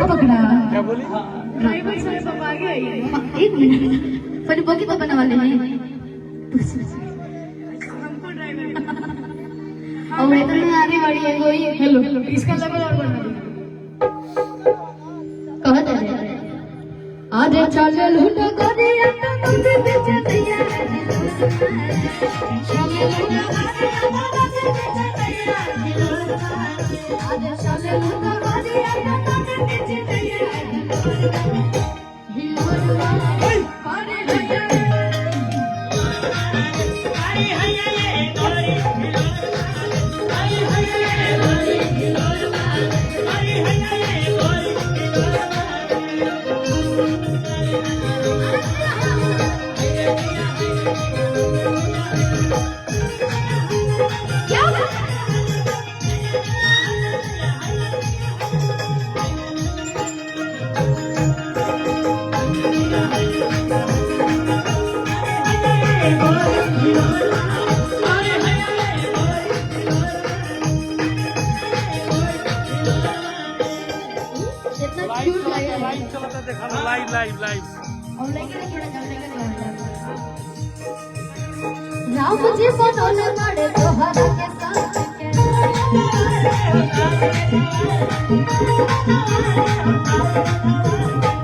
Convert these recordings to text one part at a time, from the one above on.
पकड़ा क्या बोली? ड्राइवर साहब अब आगे आइए। एक मिनट पहले बगी तो बनने वाले हैं हमको ड्राइवर और मैं तो नहीं आने वाली है कोई हेलो इसका लेवल और बढ़ा दो कहत है आज चल लूटा करे तो तुझ बीच दैया चल लूटा करे तो तुझ बीच दैया आज चल लूटा करे तो तुझ बीच दैया हिलोरवा करे हैया अरे हैया ये गोरी हिलोरवा अरे हैया ये गोरी हिलोरवा अरे हैया ये गोरी राम जी बनोले बड़े तोहरा के साथ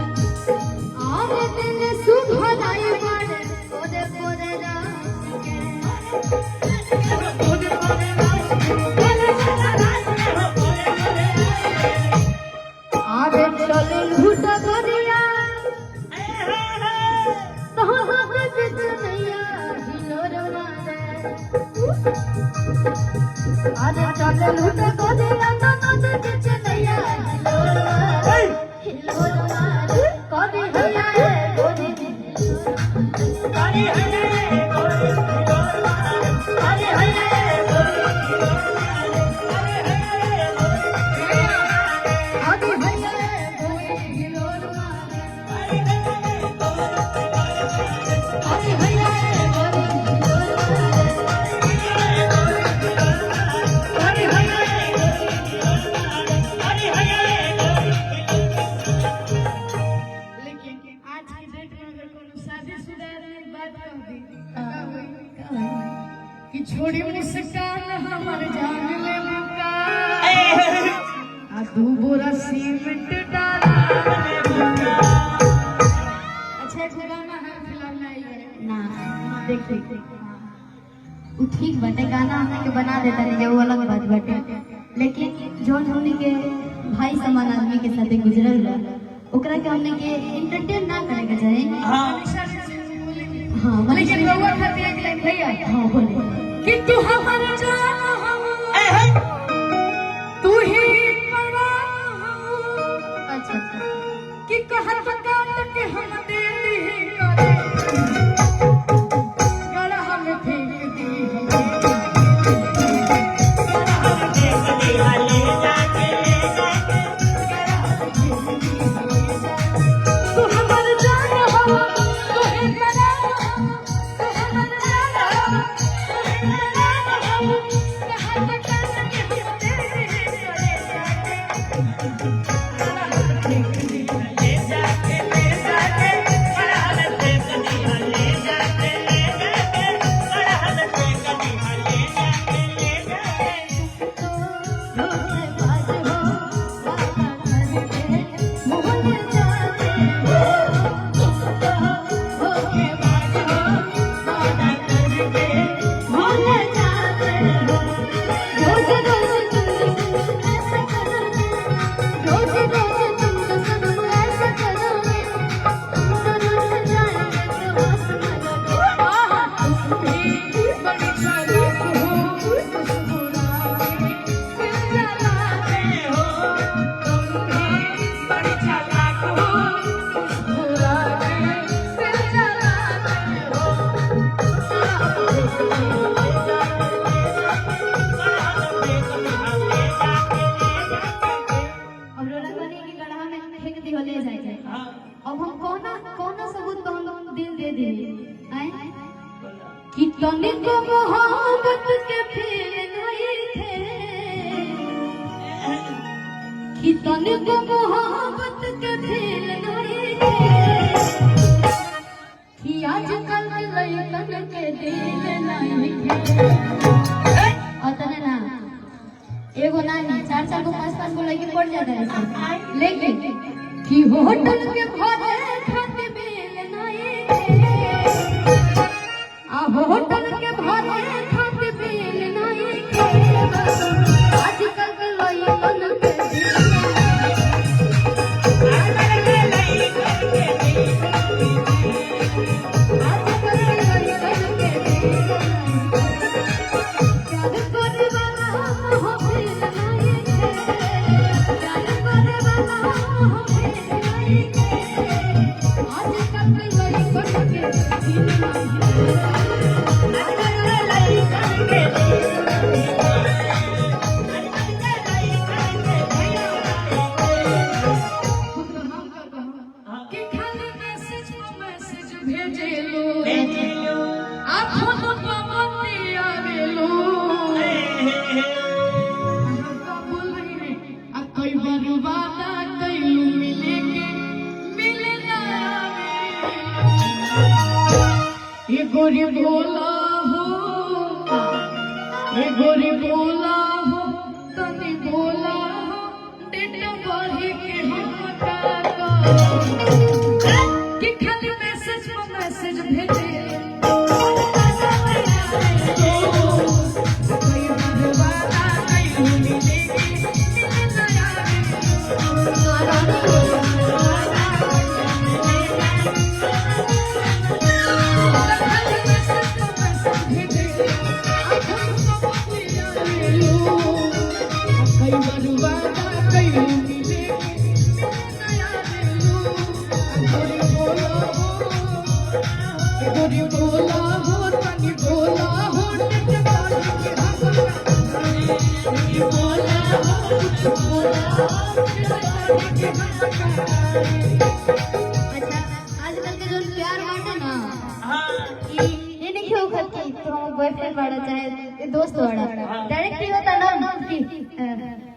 आवे दिन सुभनाई बड़े ओदे ओदे आवे चले लूटा गरिया आज चल लूट को दिया तो तुझे बीच दैया हिलोरवा को दिया गोरी अरे हैया गोरी हिलोरवा अरे हैया गोरी अरे हैया गोरी हिलोरवा अरे हैया कि छोड़ी मुस्कान हमर जान ले मुका आ दू बोरा सीमेंट डाला अच्छा एक गाना है फिल्म में आई है ना देख वो ठीक बाटे गाना हमने के बना देता नहीं जो अलग बात बाटे लेकिन जोन हमने के भाई समान आदमी के साथ गुजरल बा ओकरा के हमने के एंटरटेन ना करे के चाहे हां माने के लोग खाते एक लाइन भैया हां बोले कि तू हमारा जान हम तू ही परान हम अच्छा कि कहत काट के हम दे दी करे गला हम फेंक दी ले जाके तू हमारा जान हम तू ही परान कि तनिक मोहब्बत के फेल नहीं थे कि तनिक मोहब्बत तने ना एगो नानी 4 को 5 को लड़की पड़ जाता है लेकिन कि होटल के भरे खाते बेल नाए आ होटल के भरे खाते बेल नाए आजकल के लइकन के गोरी बोला हो तनी बोला हो डेटा बढ़ी के हम कि खाली मैसेज भेजे आजकल के जो प्यार बाटे ना ये नहीं क्यों करती तो हम बॉयफ्रेंड वाला चाहे दोस्त वाला डायरेक्ट ही होता ना कि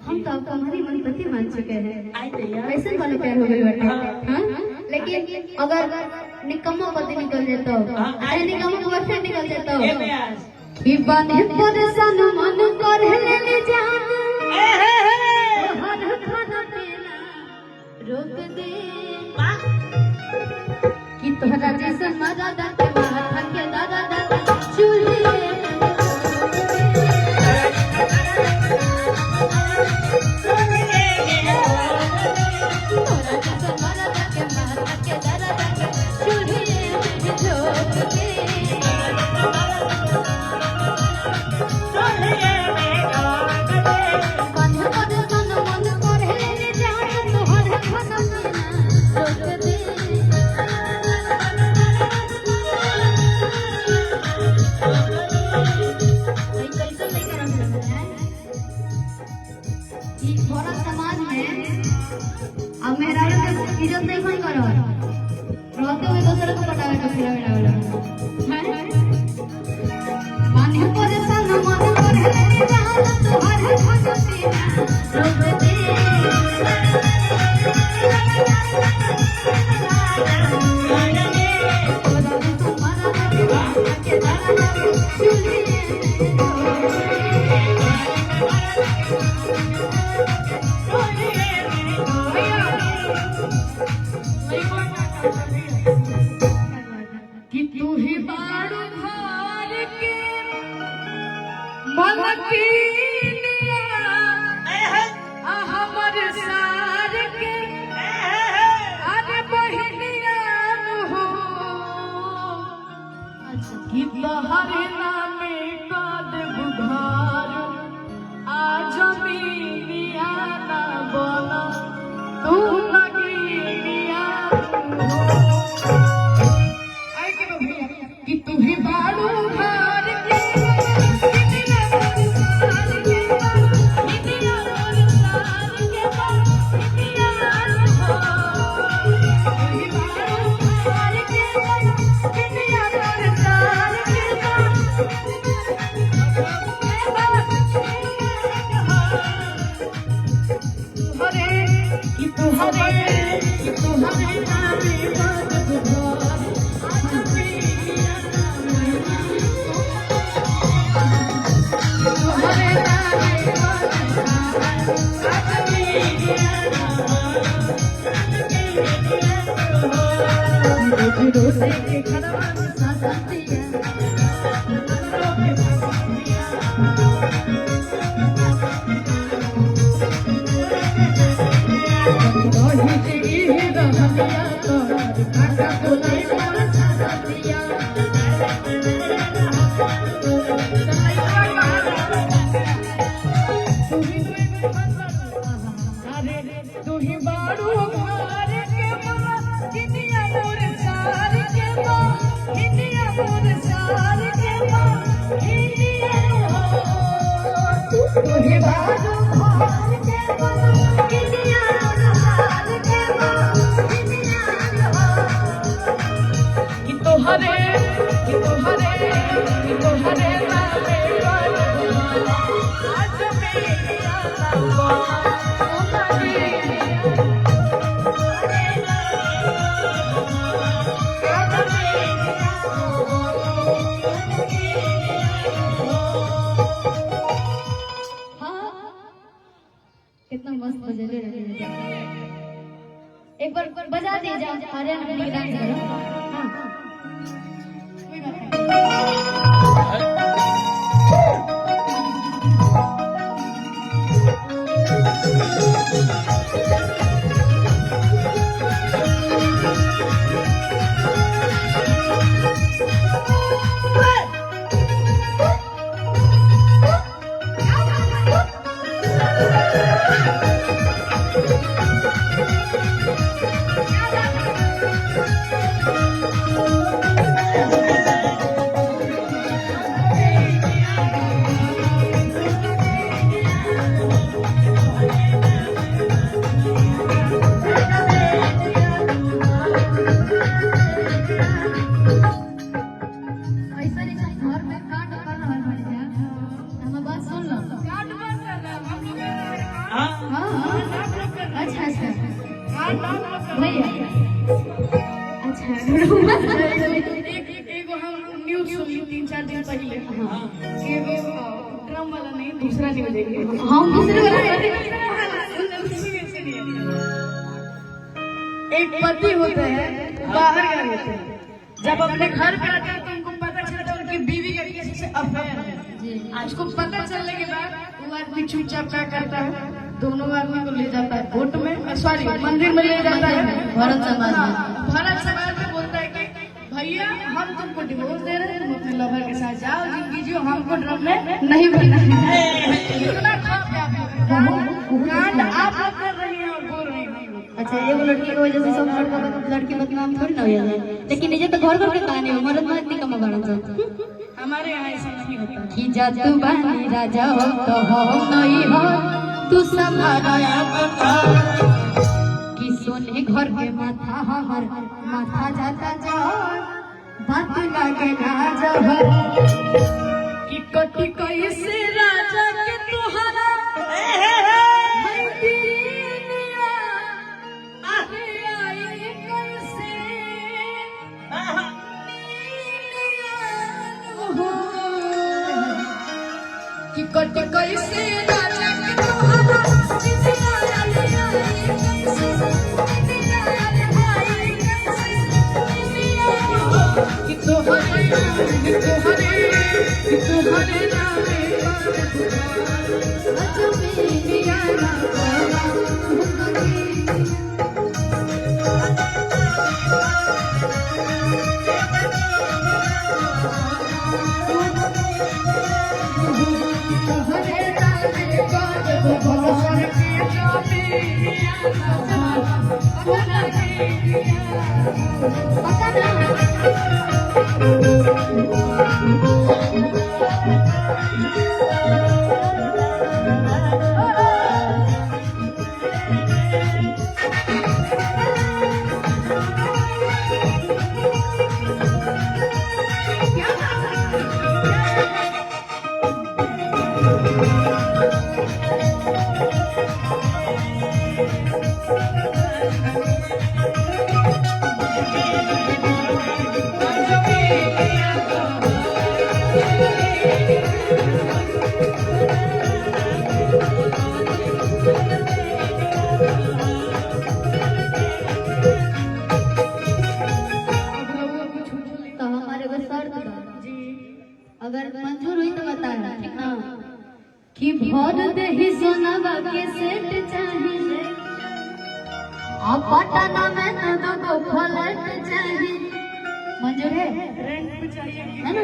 हम तो आपका मन पति मान चुके हैं वैसे वाला प्यार हो गई बाटे हां लेकिन अगर निकम्मा पति निकल जाता हो अरे निकम्मा बॉयफ्रेंड निकल जाता हो कि बने परेशान मन कर ले जान हर खाना पीना रोक दे कि तोहरा जैसा मजा दाते माथा के दादा चूल्हे तोहरा जैसा मजा दाते माथा के दादा चूल्हे झोंक दे अब मेरा इज्जत नहीं कौन करो रहते हुए दूसरे को पटावे तो फिर बेटा माने परेशान मन कर ले जहां तो हर खाना पीना रोक दे कि तू ही बारू घर के मलकिनिया हमर सार के अरे बहनिया हो कि तोहरे नामे काद बुधार आ जमीनिया ना बोला तू लगीनिया कि तू ही बारू घर के रोसे के खरवा सासतिया रोही के ही रहतिया तो काका बोले मोर सासतिया तू ही बारू घर के मां किनिया मोर सार के मां किनिया मोर सार के मां किनिया तू ही बारू घर के मां किनिया मोर सार के मां किनिया कि तोहरे नामे आज मेरा कितना मस्त बजले रहे। एक बार बजा दे जा अरे हम डांस करो। हां कोई बात नहीं। एगो हम न्यूज़ सुनी 3-4 दिन पहले कि ड्रम वाला नहीं दूसरा न्यूज़ देखे हम दूसरे वाला एक पति होता है बाहर गए होते हैं जब अपने घर पे आते हैं तो उनको पता चलता है उनकी बीवी का किसी से अफेयर है। उसको पता चलने के बाद वो आदमी चुपचाप क्या करता है दोनों आदमी को ले जाता है कोर्ट में सॉरी मंदिर में ले जाता है भारत समाज में बोलता है कि भैया हम तुमको डिवोर्स दे रहे हैं तुम अपने लवर के साथ जाओ जिंदगी जियो हमको ड्रम में नहीं बनना है। इतना कांड आप लोग कर रही हैं और बोल रही हैं। अच्छा एगो लड़की की वजह से सब लड़की बदनाम थोड़ी ना हो जाए लेकिन ये तो घर घर के कहानी है मर्द मर्द नहीं कमा बाड़ा हमारे यहाँ ऐसा नहीं होता कि जा तू बनी राजा हो तो हो नहीं हो तू संभाला बता कि सोने घर के माथा हमर माथा जाता जाओ बात लागे ना जाओ कि कटी कैसे राजा के तोहरा कि कटी कैसे राजा के तोहरा कि तोहरे नामे ही सोनावा के सेट चाहिए अब पटना में तो दो फ्लैट चाहिए मंजूर है रेंट पे चाहिए है ना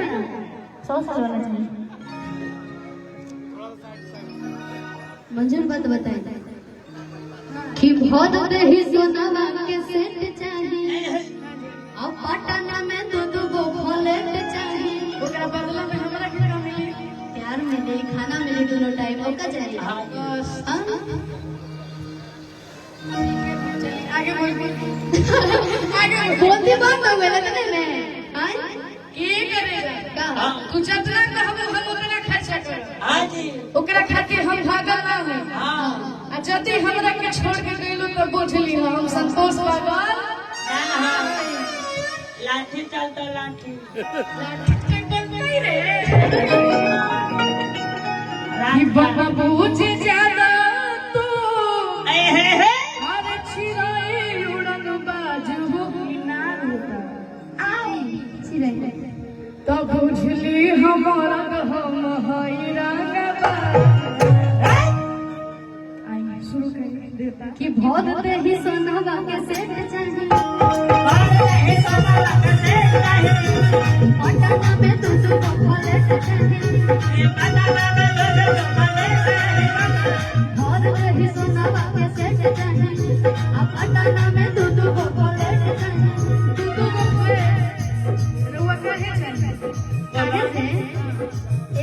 100 साल वाला चाहिए मंजूर बात बताइए कि बहुत ही सोनावा के सेट चाहिए अब पटना में दो फ्लैट चाहिए ओकरा बदला में हमरा क्या मिली प्यार मिले खाना मिले दोनों टाइम ओका चाहिए बस हाँ? आगे बोल आगे बोलती बात हो गया ना मैं हाँ? ये करेगा का? तू जितना कहब हम उतना खर्चा कर हाँ जी ओकरा खातिर हम भागल ना है हाँ आ जति हमरा के छोड़ के गइलो तो बोझली हम संतोष पागल हाँ लाठी चलता लाठी नहीं रे ई बाबू जी ज्यादा तू अरे छिराई उड़न बाजू किनार होता चिड़ै तब बुझली हमारा हम हई रंगबा आई शुरू कर देता कि बहुत ही सोनावा के सेट चाहिए पटना में दो फ्लैट चाहिए बहुत ही सोनावा के सेट चाहिए अब पटना में दो फ्लैट चाहिए रुआ काहे चाहिए आगे से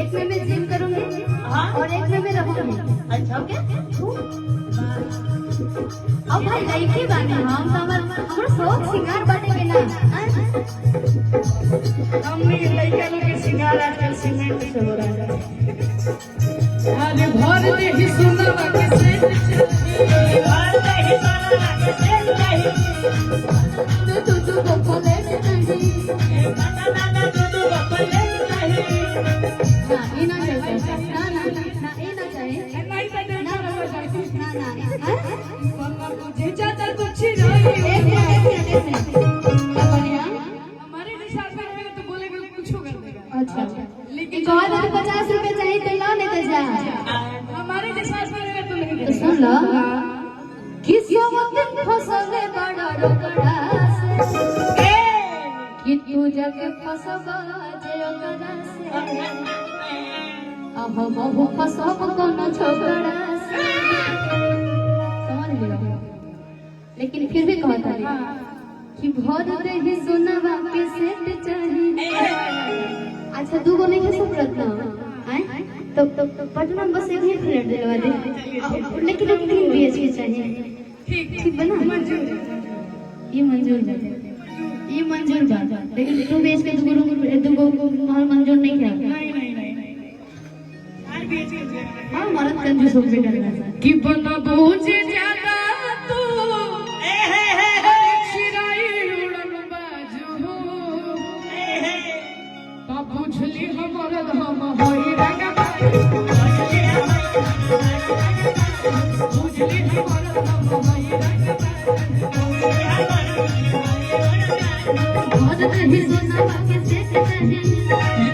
एक में मैं जिम करूंगी हाँ। और एक में मैं रहूंगी अच्छा ओके अब भाई लड़की बाने हम तो हमर शौक सिंगार बाटे ना हमने ये लड़का लोग के सिंगार आजकल सीमेंट से हो रहा है आज भर दे ही सोनावा के सेट दो फ्लैट चाहिए ना ये ना चाहिए ना ना ना ये ना चाहिए नहीं तो देखा ना ना मुझे ज्यादा कुछ नहीं एक मिनट क्या बढ़िया हमारे जैसा आदमी तो बोलेगा कुछ कर देगा अच्छा लेकिन कौन 50 रुपए चाहिए तो ला नहीं तो जा हमारे जैसा आदमी तो नहीं तो देगा सुन लो किस्मत फसले बड़ा रोकड़ा से कि तू जग फसबा जे ओकरा से अब बहु फसब कोनो छोकरा से समझ लियो लेकिन फिर भी कहता है कि बहुत ही सोनावा के सेट चाहिए अच्छा दू गो नहीं है सब रत्ना हैं तो पटना में बस एक ही फ्लैट दिलवा दे लेकिन एक 3 BHK चाहिए ठीक बना ये मंजूर बात लेकिन 2 BHK दो महल मंजूर नहीं किया नहीं आज भी ऐसे हाँ मरद कंजूस हो के करना था कि बना बूझे ज्यादा तू छिराई उड़न बाजू तब बुझली हमारा हम हई रंगबा बुझली हमारा हम हई रंगबा बहुत ही सोनावा के सेट चाहिए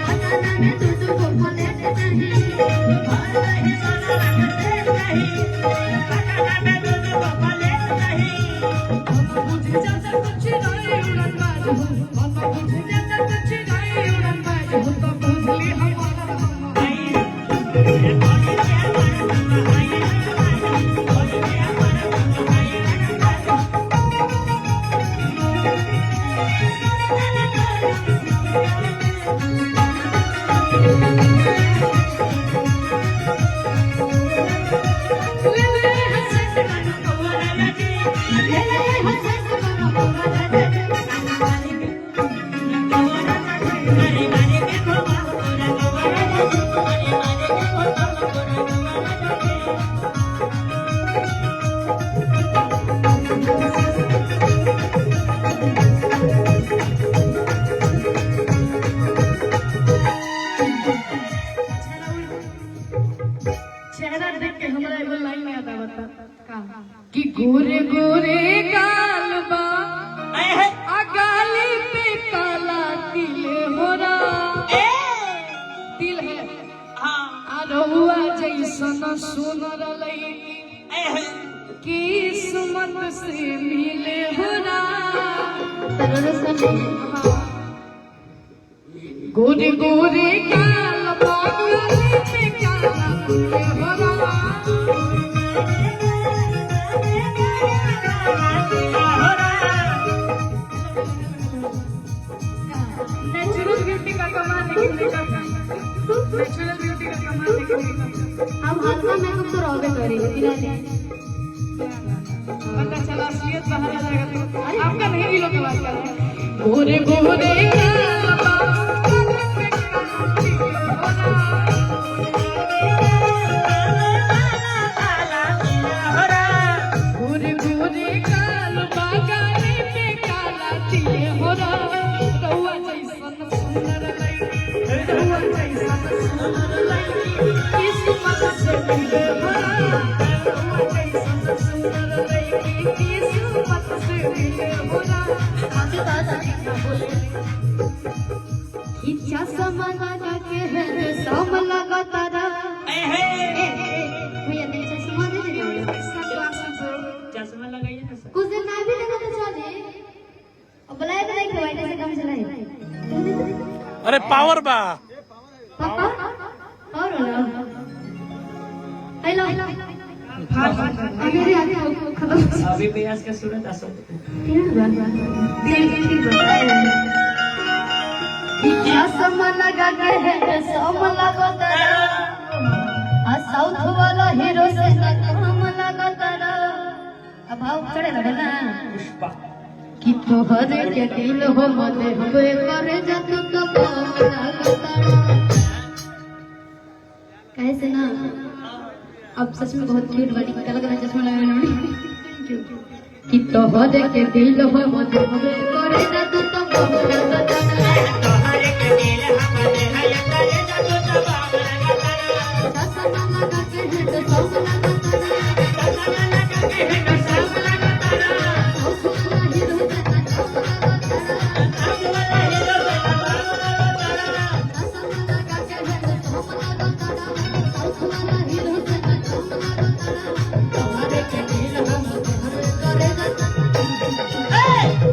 पटना में दो फ्लैट चाहिए बुझे ज्यादा कुछ नहीं उड़न बाजू बुझे ज्यादा कुछ नहीं उड़न बाजू तब बुझली हमारा हम हई चेहरा देख के हमरा एगो लाइन याद आवता कि गोरे गोरे गाल बा बोलो सुन गोरे गोरे काल पागल पे काला हरा नेचुरल ब्यूटी का कमाल देखने का नेचुरल ब्यूटी का कमाल देखने का हम हल्का मेकअप तो रोबे करेंगे दिला पता चला असलियत बाहर आ जाएगा तो आपका नहीं दिलों की बात कर रहे हैं गोरे गोरे इच्छा समाना के है सम लगा तारा भैया नहीं चश्मा दे दे चश्मा लगाइए ना सर। कुछ दिन ना भी लगा तो चल दे अब ब्लैक नहीं खवाइने से काम चलाए अरे पावर बा पापा और ना हेलो अरे आगे खत्म अभी प्रयास का सूरत असर इच्छा सम लगा के है सम लगा तारा आ साउथ वाला हीरो से न काम लगा तारा अब भाव चढ़े लगे ना पुष्पा कि तोहर के दिल हो मते हवे करे जत तो काम लगा तारा कैसे ना अब सच में बहुत क्यूट बड़ी लग रहा है चश्मा लगा नोड़ी कि तोहर के दिल हो मते हवे करे जत तो काम लगा तारा तोहरे के दिल हमरे है करे जातो जवाब लगा तारा ससना लगा के है तो सब लगा तारा ससना लगा के है तो सब लगा तारा साउथ वाला हीरो से न काम लगा तारा सब वाला हीरो से जवाब लगा तारा ससना लगा के है तो सब लगा तारा साउथ वाला हीरो से न काम लगा तारा तोहरे के दिल हो मते हवे करे जत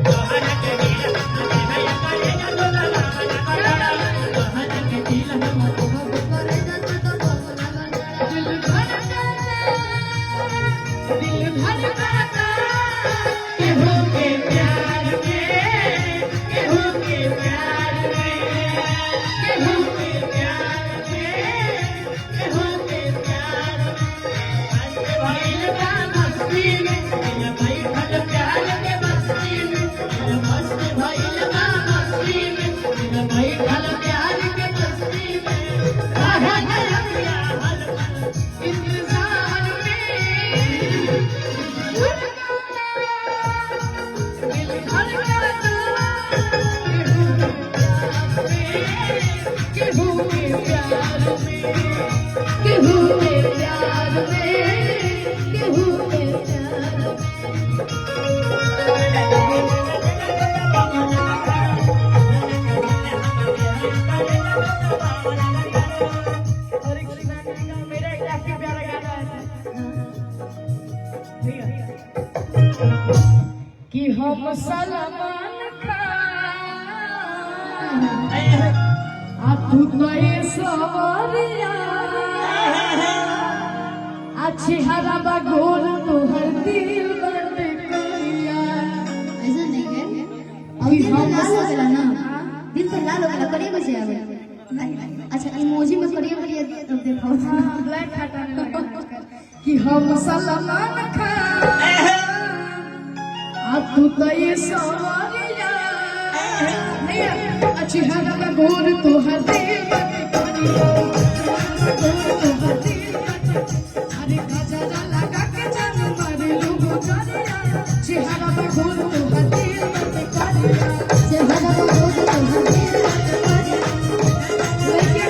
तोहरे के दिल हमरे है करे जातो जवाब लगा तारा तोहरे के दिल हो मते हवे करे जत तो काम लगा तारा दिल धड़कता केहू के प्यार में केहू के प्यार में केहू के प्यार में केहू के प्यार में मस्त भइल बा मस्ती में दिल बैठल प्यार के मस्ती में काहे नरमिया हलवा इंतजार में दिल धड़कता केहू के प्यार में केहू के प्यार में केहू के प्यार में और एक गाना मेरा एक काफी प्यारा गाना है कि हम सलमान खान आ तू तो ये सवारिया अच्छे हरा बगोर तोहर दिल बंद करिया ऐसा नहीं है अभी तो लाल हो गया ना दिल तो लाल हो गया करिए कैसे आवे अच्छा इमोजी में करिए करिए तब देखो ब्लैक हटाने लगा कि हम सलमान खान आ तू तो ये सवारिया नहीं अच्छी हरा बगोर तोहर दिल बंद करिया अरे गजरा लगा के जान मारे लोगो करिया चेहरा पे घोर तो दिल बंद करिया चेहरा को रोज तो दिल लेके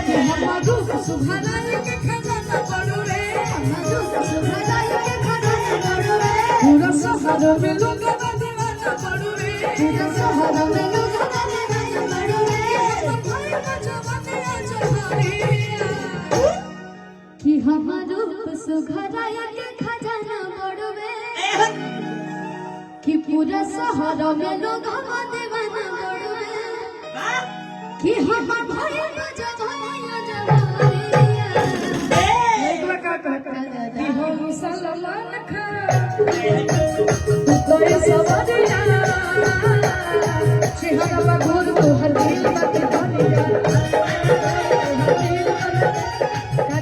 कि हम रूप सुभराई के खजाना पड़ो रे सुभराई के खजाना पड़ो रे पूरा शहर में लोग दीवाना पड़ो रे पूरा शहर में लोग दीवाना पड़ो रे भाई बजवने जहारिया कि हम रूप सुभराई के खजाना पड़ो रे कि पूरा शहर में लोग हम दीवाना बड़वे कि हम भइल जवानिया जवानिया एक का कहता कि हो मुसलमान खान तोरे सवरिया चेहरा घूर तो हर दिल बात बनिया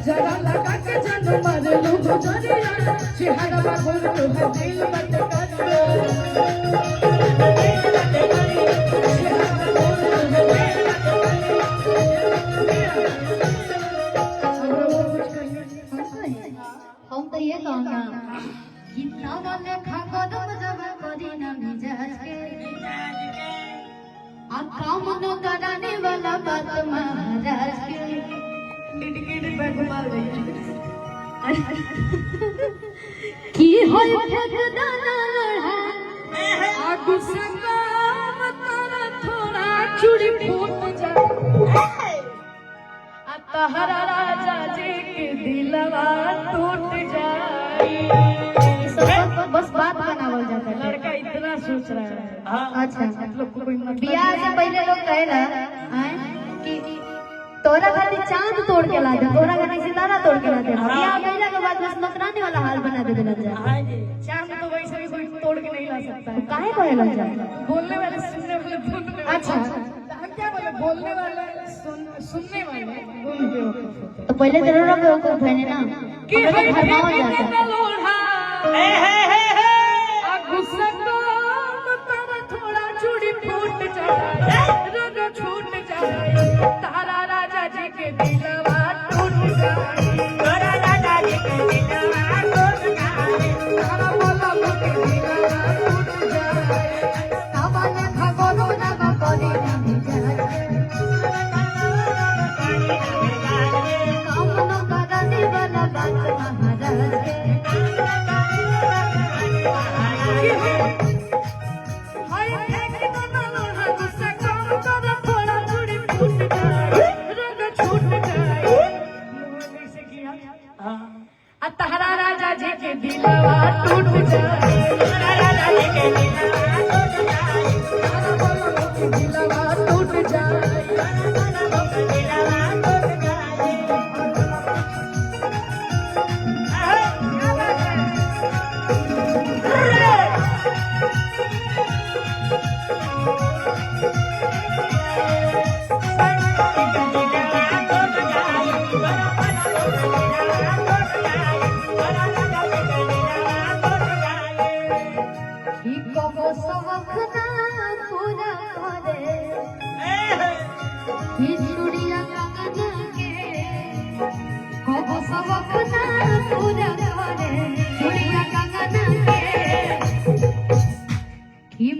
जरा लगा के जन मर लो गुजरिया चेहरा घूर तो हर दिल बात हम तो ये कहना कि तारा लेखा कदम जब करी ना मिजाज के आ काम न कराने वाला बात महाराज के गिट बैग मार गई की होय ठेकेदाना लड़ा आगु से काम तारा थोड़ा चूड़ी फूट जाए आ तहरा राजा जी के दिलवा टूट जाए बस बात बनावल जाता है। लड़का इतना सोच रहा है अच्छा मतलब कोई मतलब बियाह से पहले लोग कहेला कि तोरा खाली चांद तोड़ के ला दे, तोरा खाली सितारा तोड़ के ला दे। बियाह कइला के बाद बस नौकरानी वाला हाल बना दे देला जा। चांद तो वैसे भी कोई तोड़ के नहीं ला सकता है। काहे कहेला जा? बोलने वाले सुनने वाले दोनों। अच्छा हम क्या बोले, बोलने वाले सुनने वाले दोनों बेवकूफ होते हैं। तो पहले तेरा बेवकूफ है ना कि हम लोग भरमावल जाता है। गुस्सा तारा थोड़ा चूड़ी फूट जाए रग छूट जाए तारा राजा जी के दिलवा टूट जाए तारा राजा जी के दिलवा टूट जाए तारा बोला के दिलवा टूट जाए सावन खगोरो ना करी ना मिजाज काम न कराने वाला बात महाराज के तारा राजा जी के दिलवा टूट जाए तारा राजा जी के दिलवा टूट जाए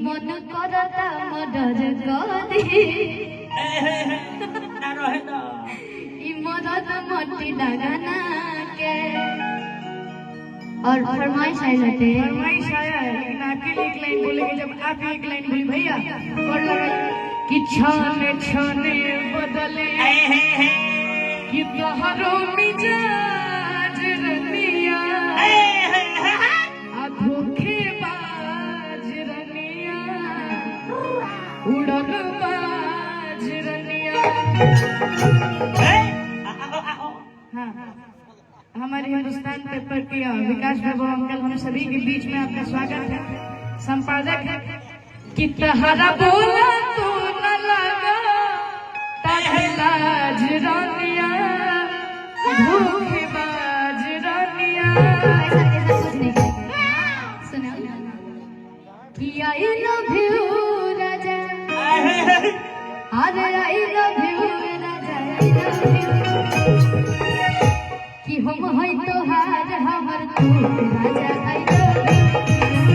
मन करता मदद करी मदद मट्टी लगाना के। और फरमाइश आई रहते फरमाइश आया है लेकिन अकेले एक लाइन बोलेंगे जब आप एक लाइन बोली भैया और लगा कि छाने छाने बदले कि तोहरो मिजाज रनिया आ धोखेबाज रनिया उड़न बाज रनिया। हाँ हमारे हिंदुस्तान पेपर के विकास बाबू अंकल हम सभी के बीच में आपका स्वागत है। संपादक कि तहरा बोला तो न लगा लाज रानिया धोखेबाज रानिया ऐसा कुछ नहीं सुना कि आई लव यू राजा अरे I love you Raja I love you कि हम है तोहार हमर तू राजा I love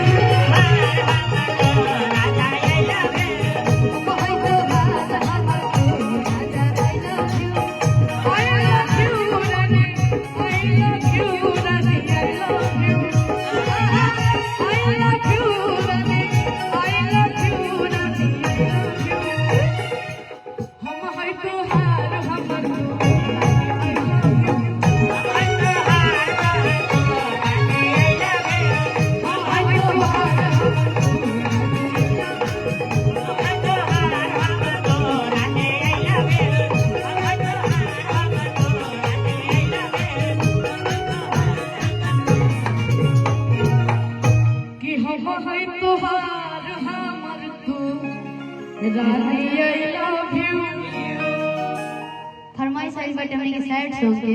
है तोहार हमर तू रानी आई लव यू। फरमाइश आई बट हमने के सैड सॉन्ग के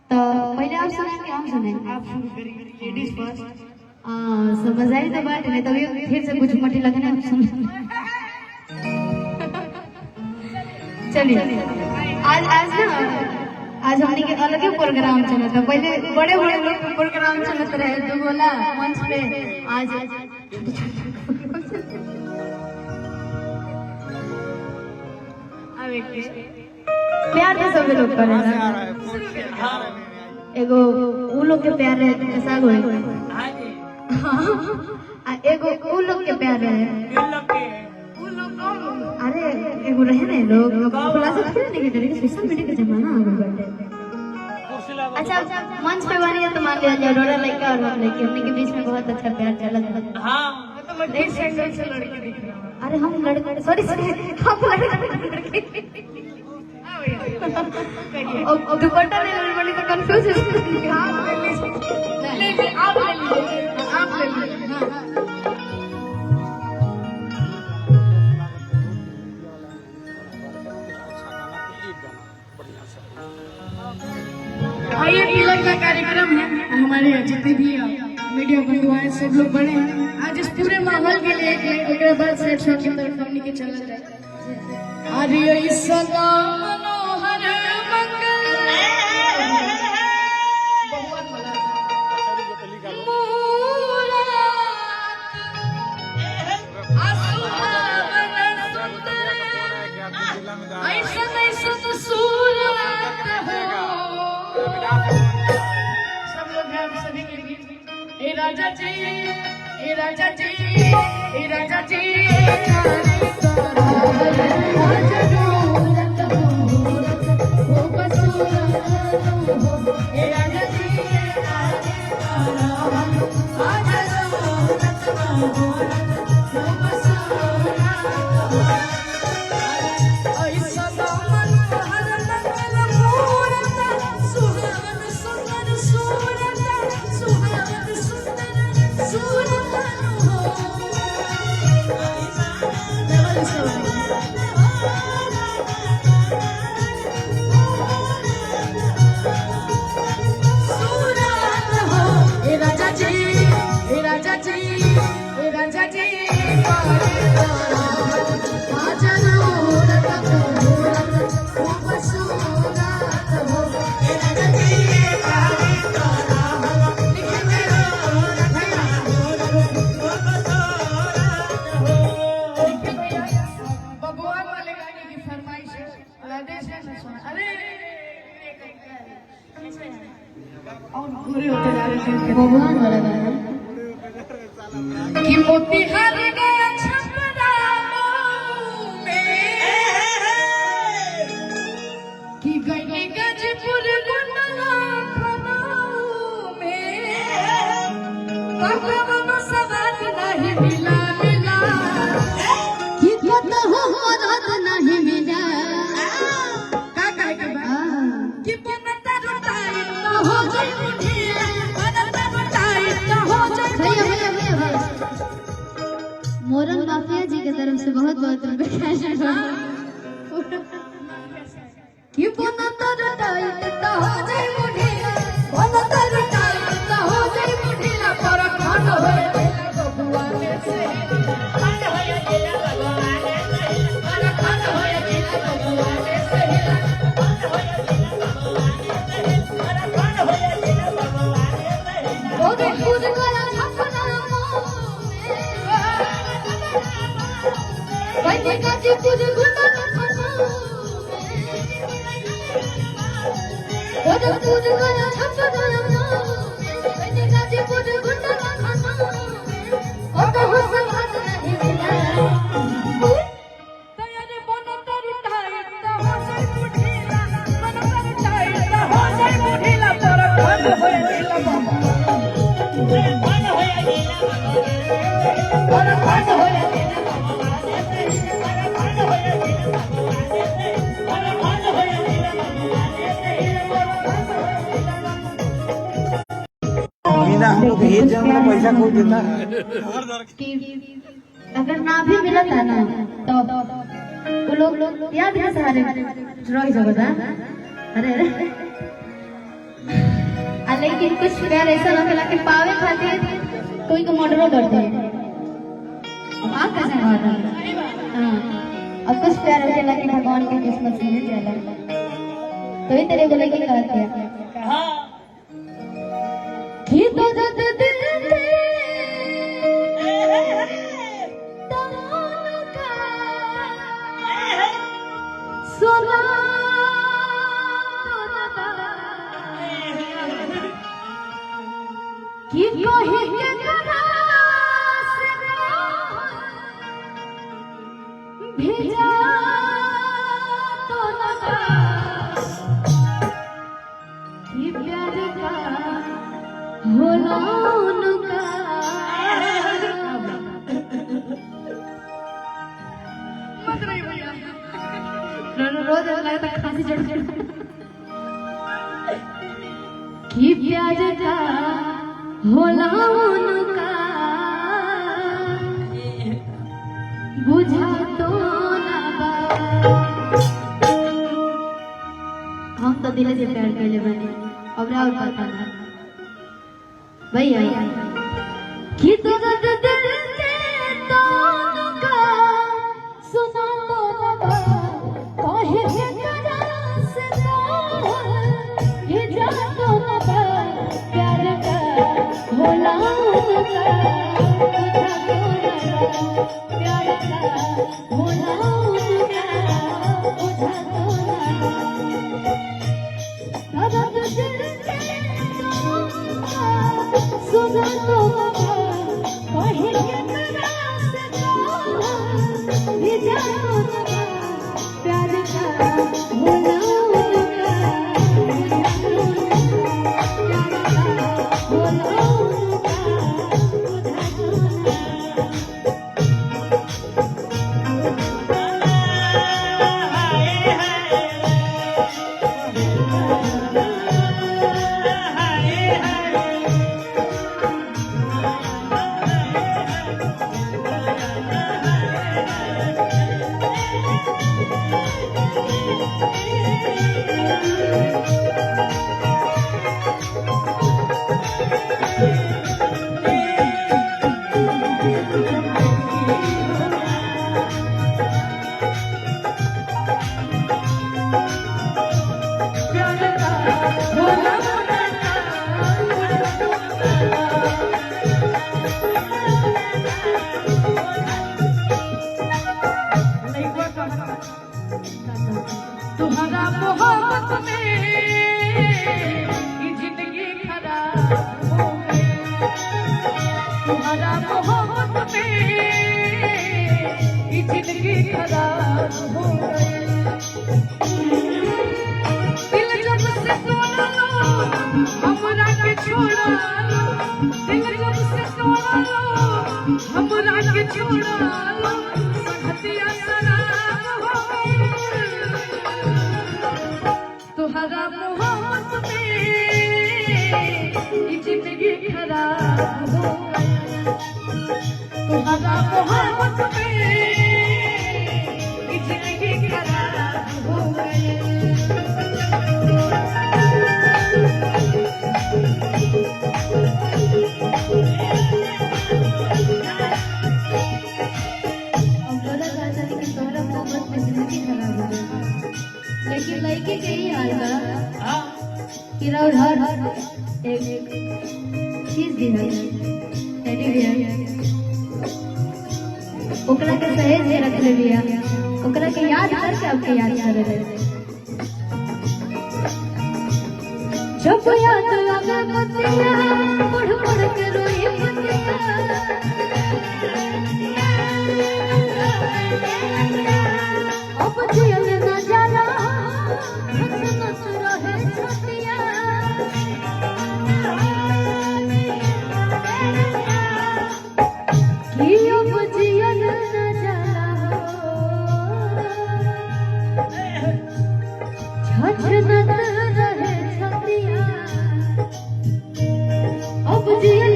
तो पहले आप सुने कि हम सुने? आप शुरू करिए, लेडीज फर्स्ट। समझ आई तो बात नहीं, तभी फिर से कुछ मोटी लगने आप सुन। चलिए आज ना आज हमने के अलग ही प्रोग्राम चला था। पहले बड़े बड़े लोग के प्रोग्राम चलते रहे जो बोला मंच पे, आज प्यार तो सब लोग करेगा। एगो उ लोग के प्यार है कैसा होए, एगो उ लोग के प्यार है। अरे एगो रहे ना लोग खुला से फिर नहीं करे कि सोशल मीडिया का जमाना आ गया बाटे। अच्छा मंच पे बनी है तो मान लिया जाए रोड़ा लड़का और लड़की हमने के बीच में बहुत अच्छा प्यार चला था। हाँ मतलब मैं सेंटर से लड़के दिख रहा हूँ। अरे हम लड़के सॉरी हम लड़के और दुपट्टा ले लेने वाली तो कंफ्यूज है। आप ले लीजिए, आप ले लीजिए, आप ले लीजिए। आइए तिलक का कार्यक्रम है, हमारे जितने भी मीडिया बंधु आए सब लोग बड़े हैं। आज इस पूरे माहौल के लिए एक बाद सेट शॉट की तरफ हमने के चला जाए। अरे सदा मनोहर मंगल सब लोग हैं आप सभी के लिए। ए राजा जी, ए राजा जी, ए राजा जी, भगवान वाला गाना कि मोतिहार गया छपरा में कि गई गजपुर गुंडला में बाबा सवाद नहीं मिला मिला कि पता हो मदद नहीं मिला का कहे के बा कि बनता रुताई न हो जाई मुठिया बनता रुताई न हो जाई भैया भैया भैया भैया मोरन माफिया जी की तरफ से बहुत बहुत रुपए कैश कि बनता रुताई न हो जाई मुठिया बनता रुताई न हो जाई मुठिया पर खंड होए भगवान से खंड होए दिला भगवान से पर खंड होए दिला भगवान से खंड होए दिला भगवान से पर खंड होए दिला भगवान से वो भी खुद गया छपरा में वही का जी खुद गुंडा वो जो खुद गया छपरा में वही का जी खुद गुंडा और तो हो संभाल नहीं मिला तयारे बनता रुताई न हो जाई मुठिया बनता रुताई न हो जाई मुठिया पर खंड होए दिला भगवान खंड होए दिला भगवान पर खंड होए दिला भगवान से पर खंड होए दिला भगवान से पर खंड होए दिला भगवान से पर खंड होए दिला भगवान भेज जाऊंगा पैसा को देता कि अगर ना भी मिला था ना तो वो लोग याद है सारे रोई जगह अरे अरे लेकिन कुछ प्यार ऐसा लगेला कि पावे खातिर कोई को मर्डर करते हैं। अब आप कैसे मार रहे हैं? हाँ, अब कुछ प्यार लगेला कि भगवान की किस्मत से मिल जाएगा तो ही तेरे को लेके करते हैं कि तो जद दिल से तमन्ना का सुना कि कोई के तरास भेजा तो लगा कि प्यार का होला उनका मत रही भैया रोज लगता है खांसी चढ़ कि प्यार का होला उनका बुझा तो ना बा। हम तो दिल से प्यार कर ले बने अब राव पता ना भैया कि तो जद दिल से तो उनका सुना तो ना बा कहे के तरस तो ये जा तो ना बा प्यार का होला उनका बुझा तो ना बा प्यार का होला उनका बुझा तो ना बा जद दिल से तो उनका सुना तो ना बा कहे के तरस तो ये जा तो ना बा प्यार का होला उनका बुझा तो ना होला उनका बुझा तो ना प्यार का होला तुम्हारा मोहब्बत में ये जिंदगी खराब हो गई तुम्हारा मोहब्बत में ये जिंदगी खराब हो गई दिल जब से तोड़ा लो हमरा के छोड़ा लो दिल जब से तोड़ा लो हमरा के छोड़ा लो हथिया शराब हो गई तुम्हारा मोहब्बत में ये जिंदगी खराब हो गई तुम्हारा मोहब्बत में ये जिंदगी खराब हो गई अब बोला जाता है कि तोहरा मोहब्बत में जिंदगी खराब हो गई लेकिन लड़के के ही हाल बा कि राउर हर एक चीज दी है टेडी बियर ओकरा के सहेज के रख ले बिया ओकरा के याद करके आपके याद करे रहे जब याद आवे पतिया पढ़ पढ़ के रोई पतिया अब जियल न जाला हंस रहे छतिया कि अब जियल न जाला छछनत रहे छतिया अब जियल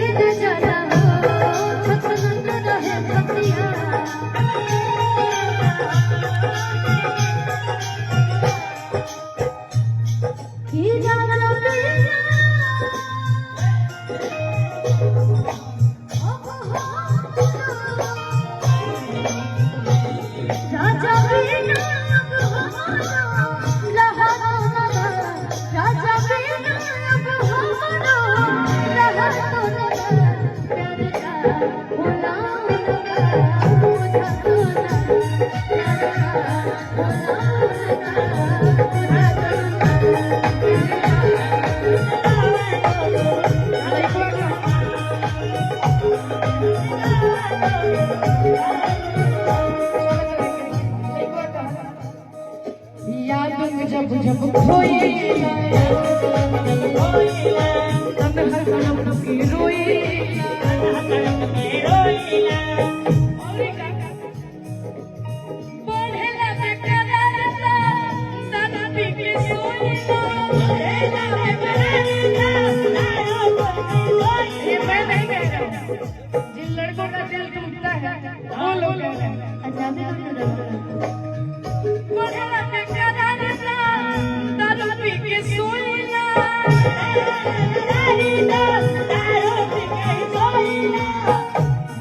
याद में जब जब खोएला तन्हा तड़प के रोएला बढ़ेला बेकरारता दादा पी के सोएला ये मैं नहीं कह रहा हूँ, जिन लड़कों का दिल टूटता है वो लोग कह रहे हैं। अच्छा अभी बढ़ेला बेकरारता दादा पी के सोएला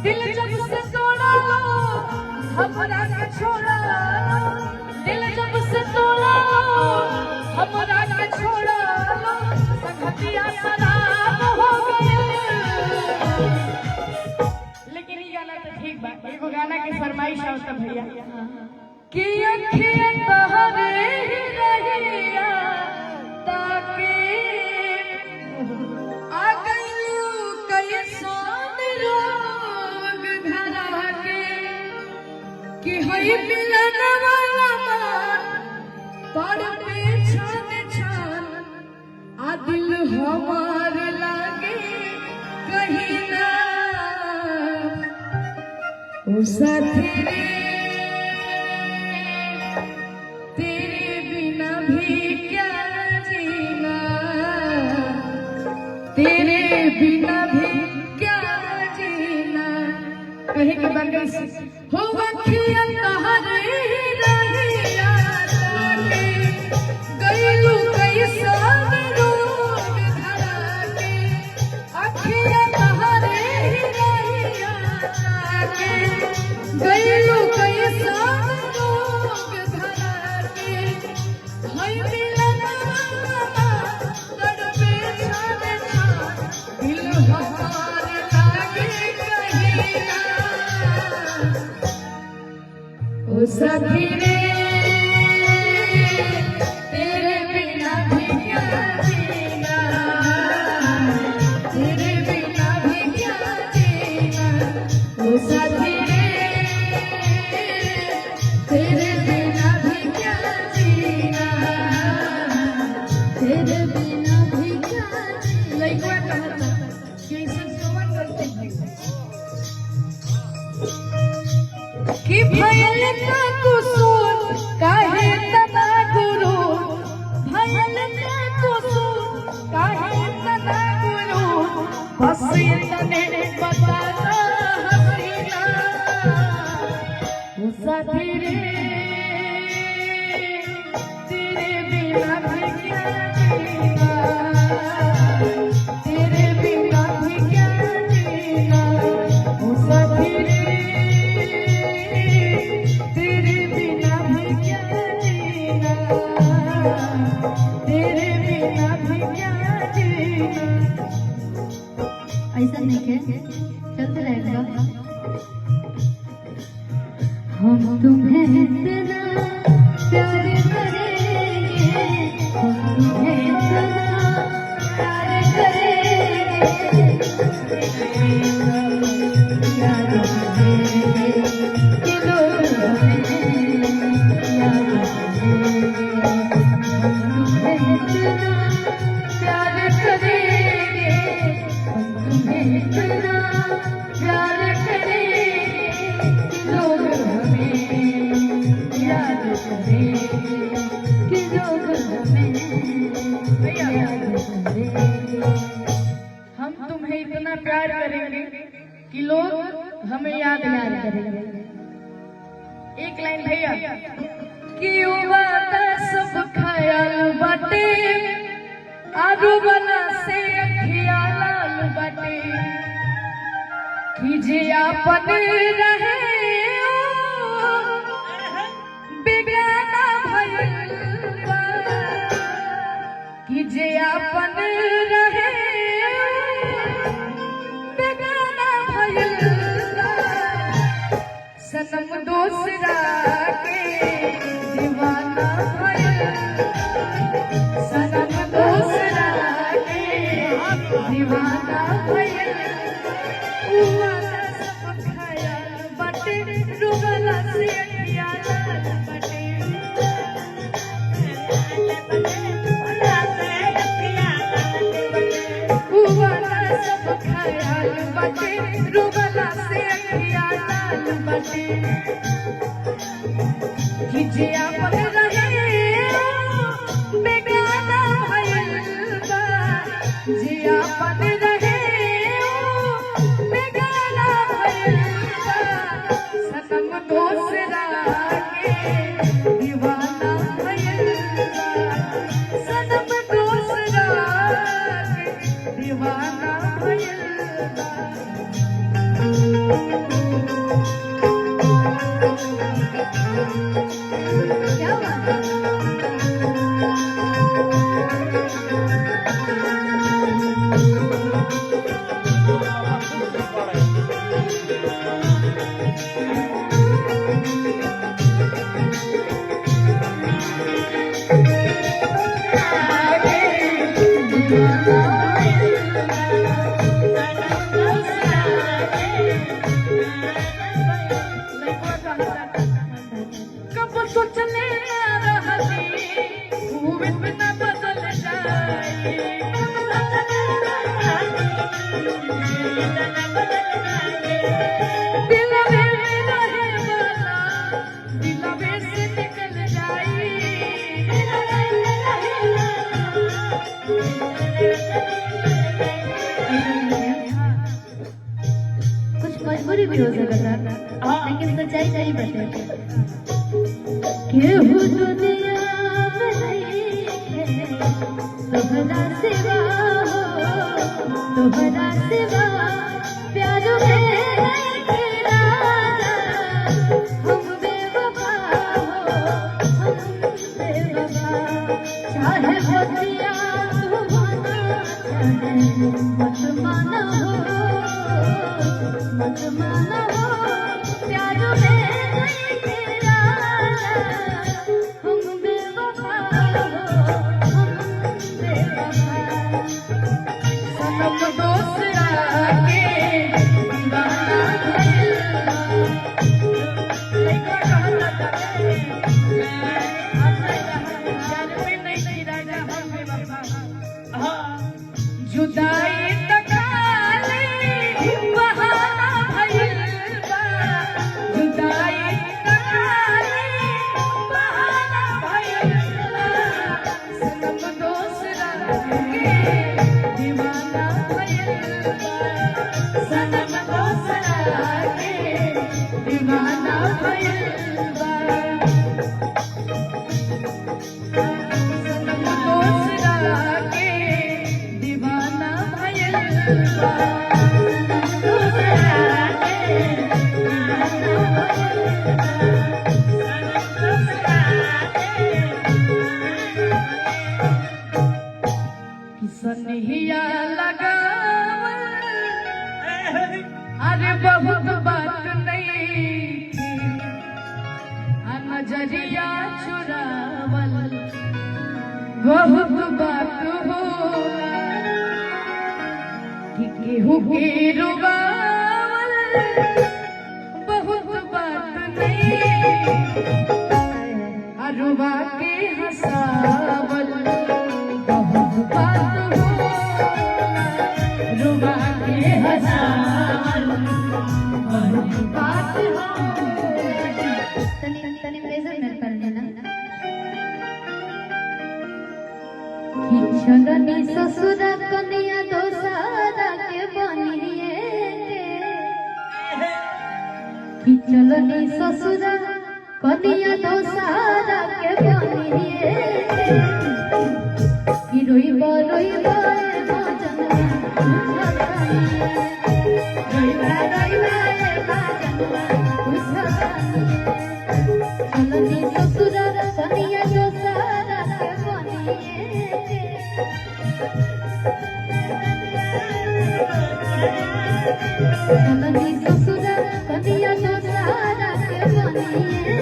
दिल जब से तोड़ा लो हमरा का छोड़ा लो, दिल जब से तोड़ा लो हमरा का छोड़ा लो, संगतिया शराब हो गए। लेकिन ये गाना तो ठीक बा, एगो गाना की फरमाइश है उसका भैया कि अखियां तहरे ही रहिया ताके आ गइलू कैसन रोग धरा के कि हई मिलन वाला पर पे छन छन आ दिल हमार लागे कहीं ना ओ साथी रे तेरे बिना भी क्या जीना, तेरे बिना भी क्या जीना। कहे के बगल से हो अखियां तहरे रहिया ताके गइलू कैसन रोग धरा के, अखियां तहरे रहिया ताके गइलू कैसन रोग धरा के, हई मिलन तड़पे छाने छान दिल हमार लागे कहीं ना ओ सखी रे तेरे बिना भी क्या जीना, तेरे बिना भी क्या जीना ओ सखी रे तेरे बिना भी क्या जीना, तेरे बिना भी क्या जीना। लइकवा कहता कि ऐसे सोवन करते हैं कि भयल का कुसूर काहे तना गुरु, भयल का कुसूर काहे तना गुरु, बस इतने बताना हसीना ओ साथी रे तेरे बिना भी क्या जीना, तेरे बिना भी क्या जीना ओ साथी रे तेरे बिना भी क्या जीना, तेरे बिना भी क्या जीना। ऐसा नहीं के चलते रहेगा। हम तुम्हें इतना प्यार करेंगे, हम तुम्हें इतना प्यार करेंगे, याद रखेंगे कि लोग हमें याद रखेंगे। हम तुम्हें इतना प्यार करेंगे, हम तुम्हें इतना प्यार करेंगे कि लोग हमें याद करेंगे, कि लोग हमें याद करेंगे। हम तुम्हें इतना प्यार करेंगे कि लोग हमें याद करेंगे। एक लाइन भैया कि वादा सब ख्याल बाटे आरू बना से अखिया लाल बाटे कि जे आपन रहे बेगाना भइल बा, कि जे आपन रहे बेगाना भइल बा, सनम दूसरा के दीवाना भइल, सनम दूसरा के दीवाना भइल। वादा सब खया नदिया लाल बटे खिजिया पर रहे बेगाना भइल बा जिया पर रहे बेगाना भइल बा सनम दोसरा के दीवाना भइल बा सनम दोसरा के दीवाना भइल बा क्या बात है? कब सोचने रहती वो इतना बदल जाए दिलवे में रहे वाला दिलवे से निकल जाए कुछ मजबूरी भी हो सकता है, लेकिन सच्चाई नहीं बते। केहू दुनिया में नहीं है, तोहरा सिवा हो, तोहरा सिवा प्यार में नहीं राजा, हम बेवफा हो, हम बेवफा। चाहे बतिया तू माना, चाहे मत माना हो, मत माना हो, प्यार में नहीं तेरा हम बेवफा हो, हम बेवफा। सनम दोसरा के दीवाना भइल बा लइका कहता प्यार में नहीं राजा हम बेवफा जुदाई तकाले बहाना भइल बा जुदाई तकाले बहाना भइल बा सनम दोसरा के दीवाना भइल बा सनम दोसरा के दीवाना भइल बा सनम दोसरा के दीवाना भइल बा दोसरा के दीवाना भइल सनहिया लगावल अरे बहुत बात नहीं थी नजरिया चुरावल बहुत बात होला कि केहू के रुबावल बहुत बात नहीं रुबा के हंसावल बहुत बात होला रुबा के हंसावल बहुत बात होला तनी तनी प्रेशर न कर देना। चलनी ससुर कन्या दोसारा के बनिए कि चलनी ससुर कन्या दोसारा के बनिए कि रोइबा रोइबा ए भजनवा उठतानिए रोइबा रोइबा ए भजनवा उठतानिए चलनी ससुर कन्या दोसारा के बनिए चलनी ससुर कन्या दोसारा के बनिए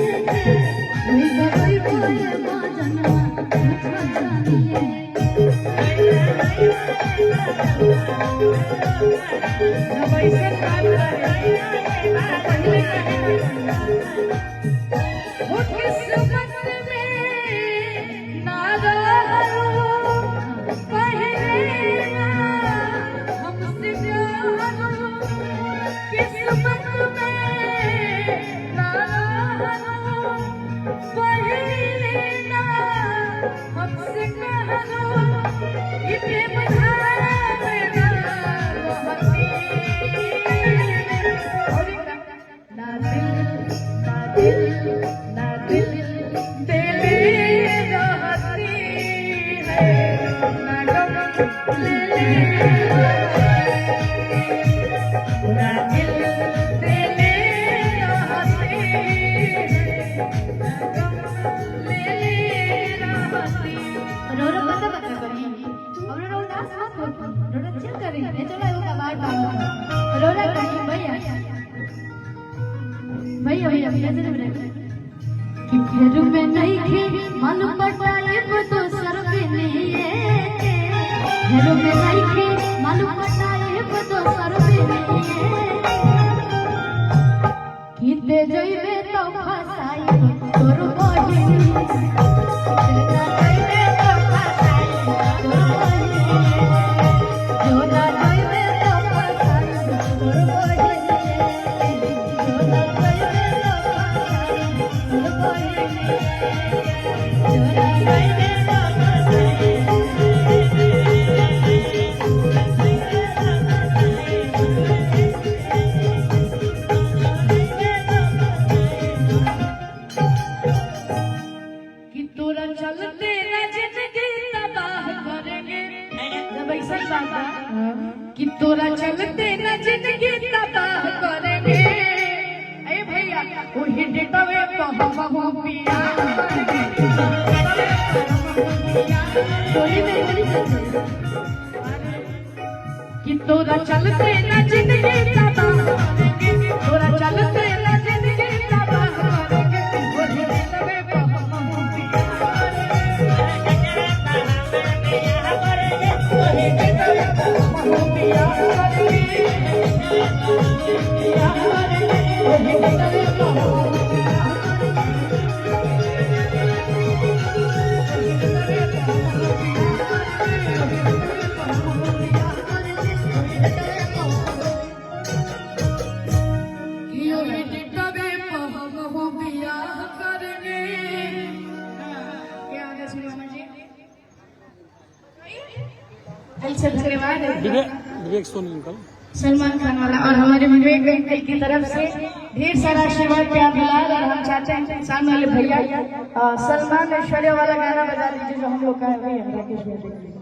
रोइबा रोइबा ए भजनवा उठतानिए जब ऐसे बात पहले वो किस्मत में ना रहो पहले हमसे प्यार किस्मत में पूरा दिल तेरे रहते रोरो बता बता करी और रोरो डांस मत हो रोरो चिल करी ए चलो एगो बार बार रोरो करी भैया भैया कैसे रे कि फिर में नहीं खे मन पटाए तो सर पे नहीं फिर में नहीं खे मन पटाए तो सर पे नहीं किते जइबे तो फसाई तोर बहिनी चलते न जिंदगी तबाह करेंगे जब ऐसा बात है कि तोरा चलते न जिंदगी तबाह करेंगे ए भैया वही डेटवे कहबो पिया कि तोरा चलते न जिंदगी तबाह करेंगे तोरा चलते न जिंदगी तबाह करेंगे वही डेटवे कहबो पिया धन्यवाद विवेक सोनी अंकल सलमान खान वाला और हमारे विवेक अंकल की तरफ से ढेर सारा आशीर्वाद प्यार मिला और हम चाहते हैं सामने वाले भैया सलमान ऐश्वर्या वाला गाना बजा दीजिए जो हम लोग का है